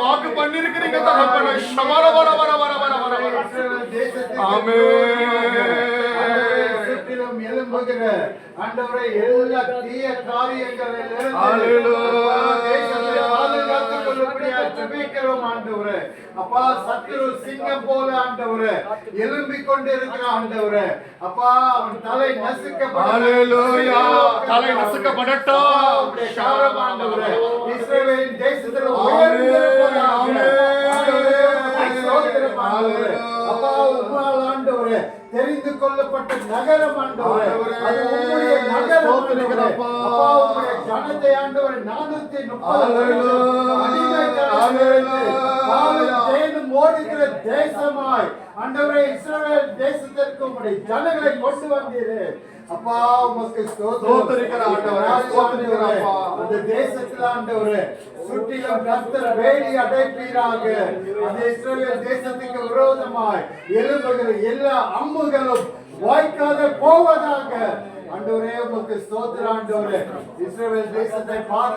வாக்கு பண்ணிருக்கிறீங்க தகப்பனே. ஷமர வர வர வர வர வர சுற்றிலும் எழும்புகிற ஆண்டவரே எல்லா தீய காரியங்களிலிருந்து பாதுகாத்துக் கொள்ளும்படியா ஜெபிக்கிறோம் ஆண்டவரே. அப்பா, சத்துரு சிங்கம் போல ஆண்டவரே எழும்பிக் கொண்டிருக்கிற ஆண்டவரே. அப்பா, அவன் தலை தலை நசுக்கப்படட்டும். ஆண்டவரே இஸ்ரவேலின் தேசத்தில் உயர்ந்திருப்பதாக அப்பா, உம்மால் ஆண்டவரே தெரிந்து கொள்ளப்பட்ட நகரம் ஆண்டவரே, அது உம்முடைய நகரம் ஆண்டவரே. அப்பா, உம்முடைய ஜனத்தை ஆண்டவரே 430 ஓடுகிற தேசமாய் ஆண்டவரே இஸ்ரவேல் தேசத்திற்கு உம்முடைய ஜனங்களை கொண்டு வந்தீரே. அப்பா, உமக்கு ஸ்தோத்திரிக்கிற ஆண்டவரே. அந்த தேசத்தில் ஆண்டவரே சுற்றிலும் கர்த்தர் வேலி அடைப்பீராக. அந்த இஸ்ரவேல் தேசத்துக்கு விரோதமாய் எழும்புகிற எல்லா அம்புகளும் வாய்க்காத போவதாக. ஆண்டவரே உமக்கு ஸ்தோத்திரம் ஆண்டவரே. இஸ்ரவேல் தேசத்தை